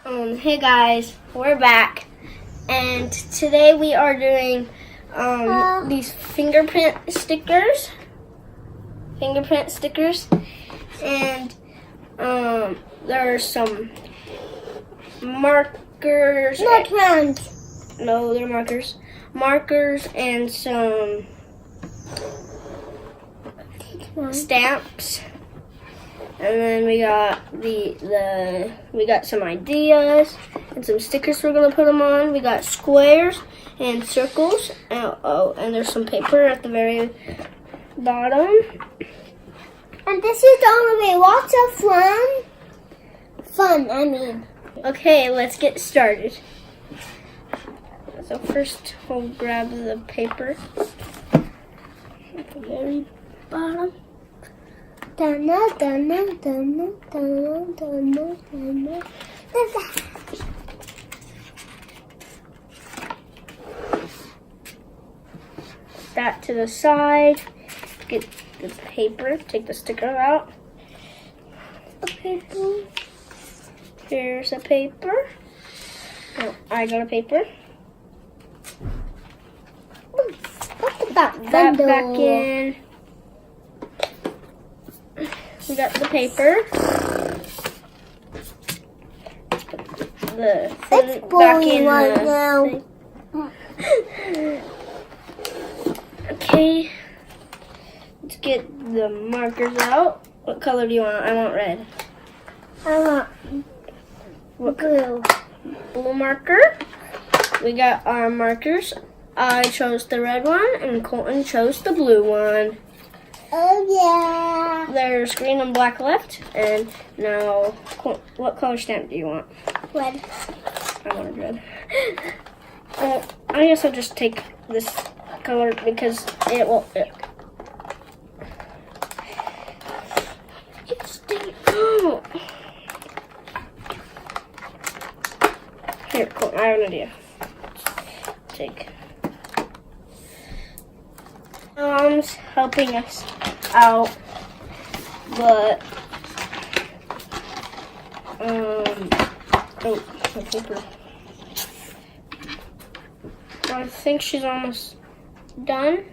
Hey guys, we're back, and today we are doing these fingerprint stickers, and there are some markers. Not rounds. No, they're markers, and some stamps. And then we got we got some ideas and some stickers we're gonna put them on. We got squares and circles. And there's some paper at the very bottom. And this is gonna be lots of fun. Okay, let's get started. So first we'll grab the paper at the very bottom. That to the side. Get the paper. Take the sticker out. Here's a paper. Oh, I got a paper. What's That back in. We got the paper. The thing back in right now. Okay. Let's get the markers out. What color do you want? I want red. I want blue. Blue marker. We got our markers. I chose the red one and Colton chose the blue one. Oh yeah. There's green and black left. And now, what color stamp do you want? Red. I wanted red. I guess I'll just take this color because it will. Oh. Here, cool. I have an idea. Take. Mom's helping us out, but oh, my paper. I think she's almost done.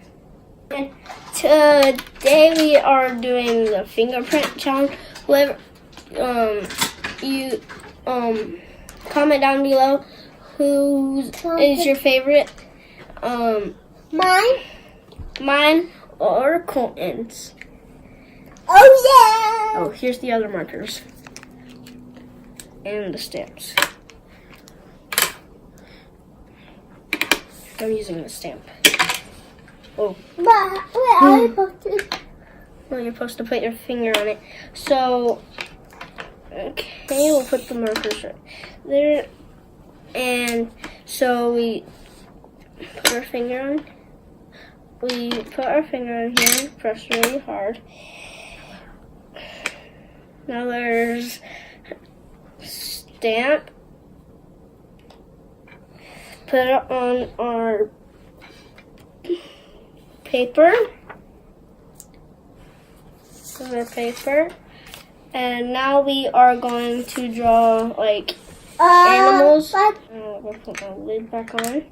And today we are doing the fingerprint challenge. Whoever you comment down below whose is your favorite. Mine or Colton's. Oh yeah. Oh, here's the other markers and the stamps. I'm using the stamp. Oh. But where are you supposed to? Well, you're supposed to put your finger on it. So, okay, we'll put the markers right there. And so we put our finger on. We put our finger on here, press really hard. Now there's stamp. Put it on our paper. And now we are going to draw like animals. I'm going to put my lid back on.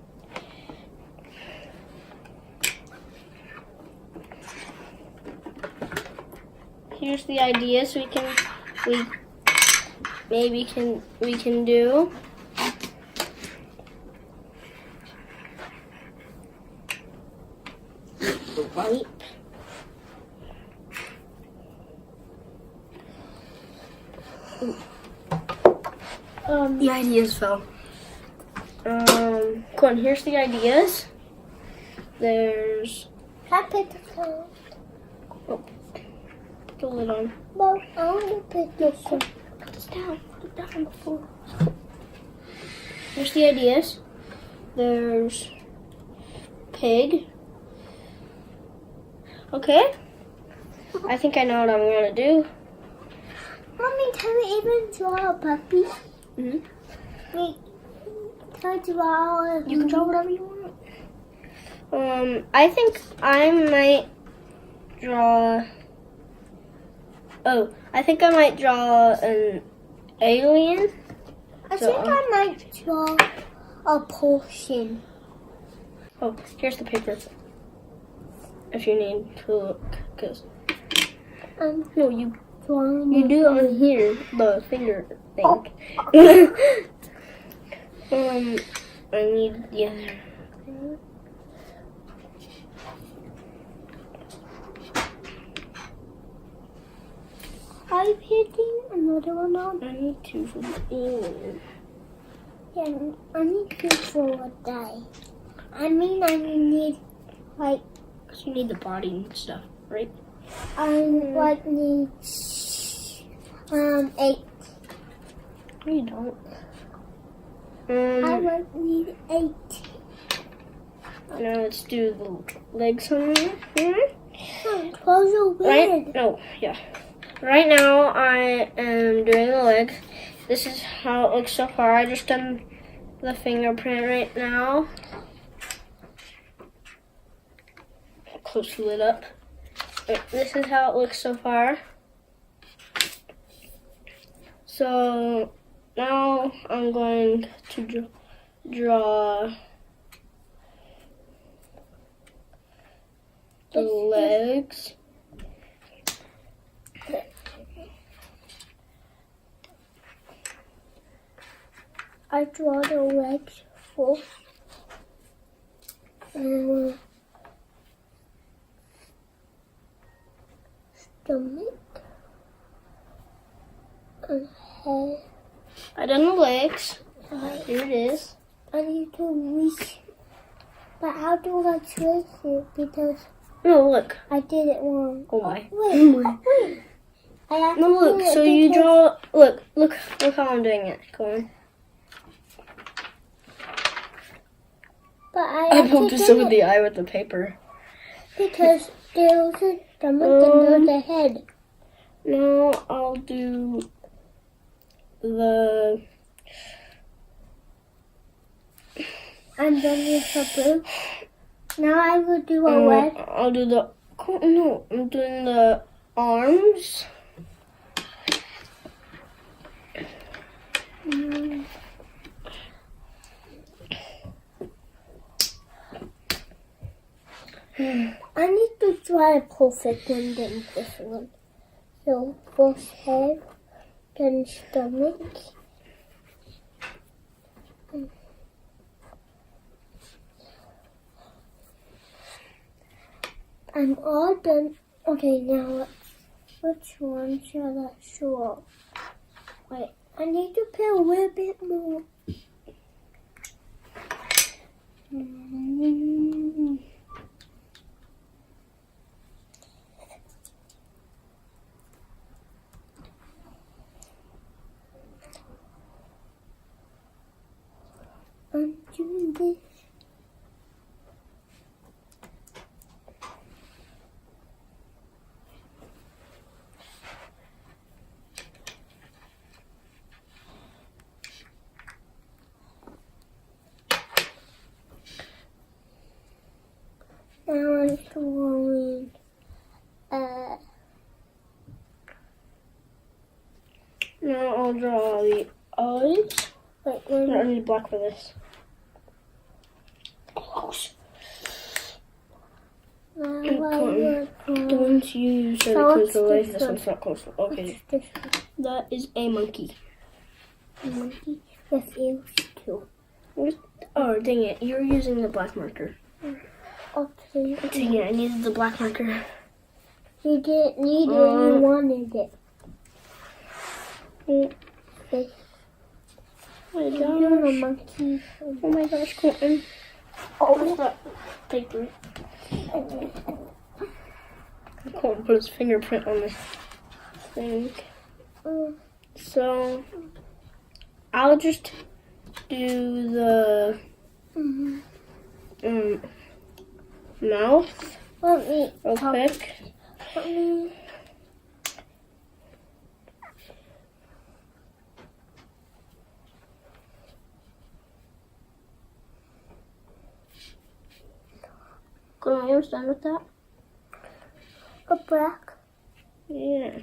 Here's the ideas we can do. Wipe. The ideas fell. Cool, and here's the ideas. There's Oh, put the lid on. well, I want to put this on. Put this down. Put it down before. Here's the ideas. There's pig. Okay. I think I know what I'm gonna do. Mommy, can we even draw a puppy? Mm-hmm. Wait, can I draw a... You can draw whatever you want. I think I might draw. Oh, I think I might draw an alien. I think I might draw a potion. Oh, here's the paper. If you need to look, because no, you Drawing do it on here, the finger thing. Oh. I need the other. I'm hitting another one on. I need two for the alien. Yeah, I need two for a day. I mean, I need like. Because you need the body and stuff, right? I like need 8. No, you don't. I like need 8. Now let's do the legs on there. Close your Right? lid. No, yeah. Right now I am doing the leg. This is how it looks so far. I just done the fingerprint right now. Close the lid up. This is how it looks so far. So now I'm going to draw the legs. I draw the legs first. Stomach and head. I done the legs. Right. Here it is. I need to reach, but how do I trace it? Because No, look. I did it wrong. Oh my. Wait. I have No, to look. do it So you because- draw. Look how I'm doing it. Go on. But I have poked to just do over it the eye with the paper. because there's a stomach and there's a head. Now I'll do the. I'm done with the blue. Now I will do a leg. I'll do the. No, I'm doing the arms. I need to try a perfect one then this one. So first head, then stomach. I'm all done. Okay, now which one shall I show? Wait, I need to put a little bit more. I'm doing this. Now I'm drawing. Now I'll draw the eyes. Wait, I need black for this. Close. now Come I on. will The draw. ones you said So are close what's to the this legs. This one? one's not close. Okay, What's this one? that is a monkey. Monkey with ears too. Oh, dang it. You're using the black marker. Okay. Dang it, I needed the black marker. You didn't need it, you wanted it. This. Oh my You're a gosh. monkey. Oh my gosh, Colton. What's that paper? Colton put his fingerprint on this thing. So, I'll just do the mouth Let me. real quick. Let me. Are you almost done with that? A black. Yeah.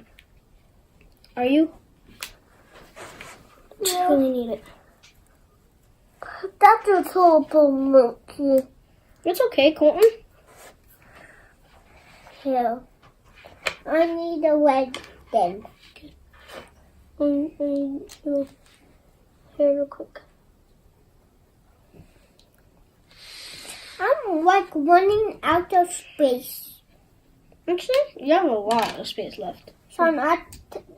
Are you? Yeah. Really need it. That's a purple monkey. It's okay, Colton. Here. I need a red then. Here real quick. I'm like running out of space. Actually, you have a lot of space left. So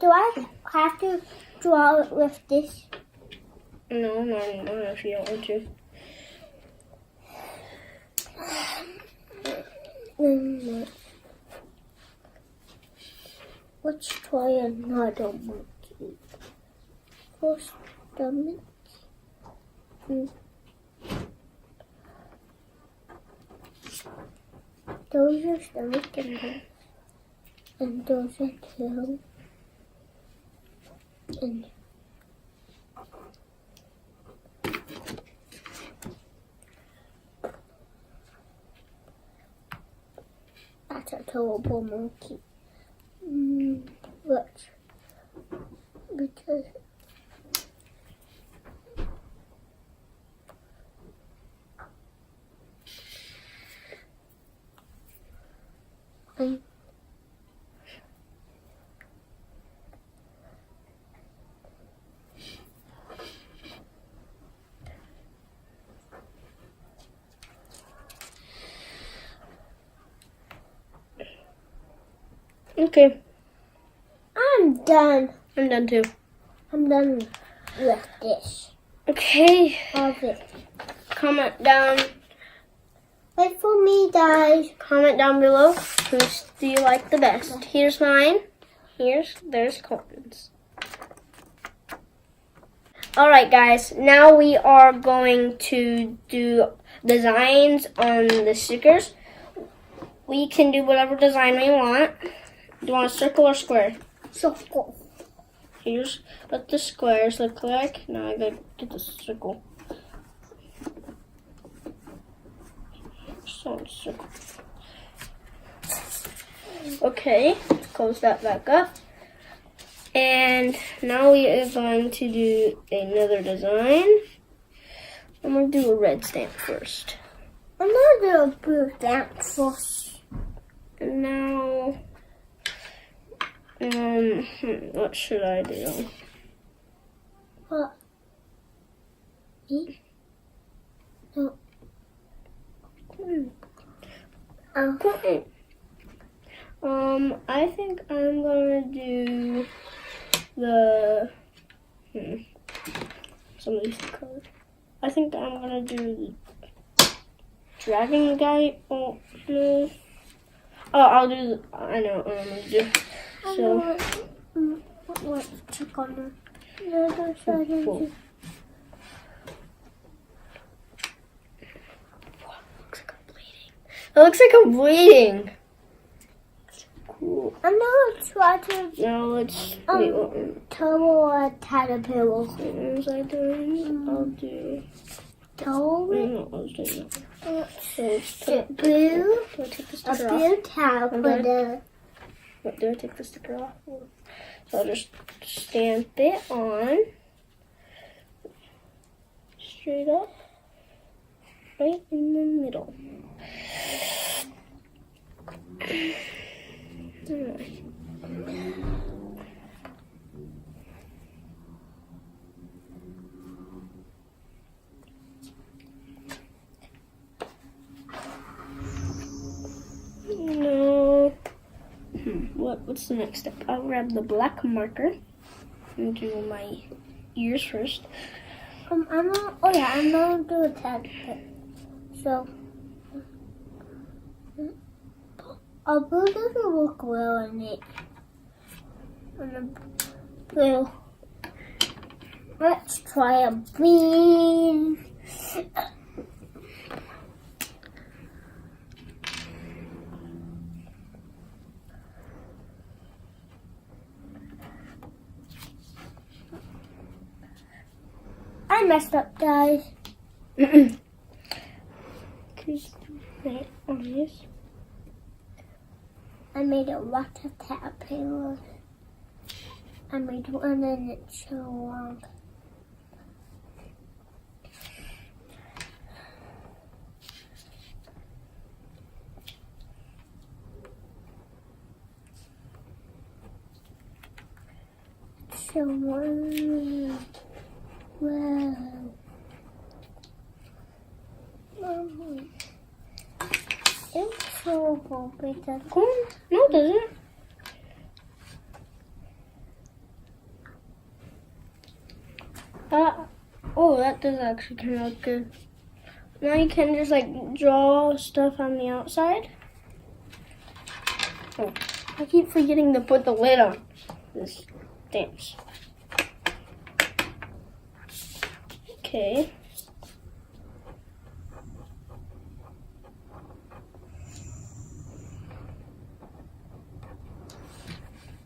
do I have to draw it with this? No, not anymore if you don't want to. Let's try another monkey. First, stomach. Those are stomach and those are tail. And that's a terrible monkey. Watch. Because Okay, I'm done. I'm done too. I'm done with this. Okay, Of it. comment down Wait for me, guys. comment down below whose do you like the best. Here's mine. There's Colton's. Alright guys, now we are going to do designs on the stickers. We can do whatever design we want. Do you want a circle or square? Circle. Here's what the squares look like. Now I gotta get the circle. So circle. Okay, close that back up. And now we are going to do another design. I'm gonna do a red stamp first. I'm gonna do that first. And now, what should I do? What? Me? No. I think I'm gonna do the some of these colors. I think I'm gonna do the dragon guy. Oh no! Oh, I'll do. I know what I'm gonna do. So. What? Check on the other side. Cool. It looks like I'm bleeding. Cool. I'm gonna try to Now let's towel a caterpillar. what was I doing? I'll do. Towel it. No, I was doing that. So let's Blue. do I take the A sticker off? blue caterpillar. What, do I take the sticker off? So I'll just stamp it on. Straight up. Right in the middle. Alright. No. What's the next step? I'll grab the black marker and do my ears first. I'm gonna do a tag. So, a blue doesn't look well in it. And a blue. Let's try a green. I messed up, guys. I made a lot of caterpillars. I made one and it's so long. one. Wow. It's so complicated. Cool. No, it doesn't. Oh, that does actually kind of look good. Now you can just like draw stuff on the outside. Oh, I keep forgetting to put the lid on this stamps. Okay.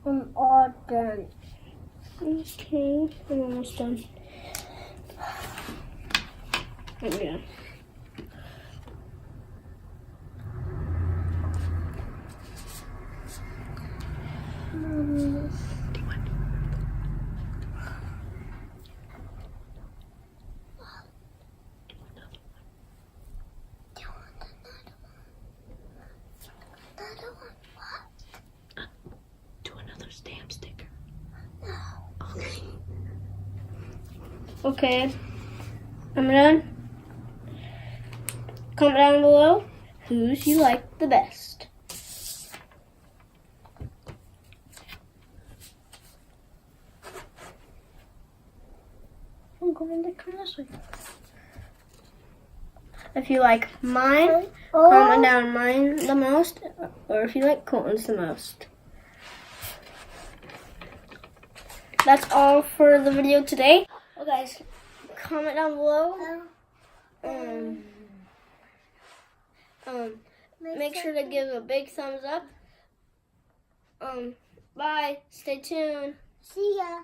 I'm all done. Okay, I'm almost done. Oh, yeah. Do another stamp sticker. No. Okay. Okay, I'm done. Comment down below whose you like the best. I'm going to come this way. If you like mine, Oh. comment down mine the most, or if you like Colton's the most. That's all for the video today. Well, guys, comment down below. Make sure to give a big thumbs up. Bye. Stay tuned. See ya.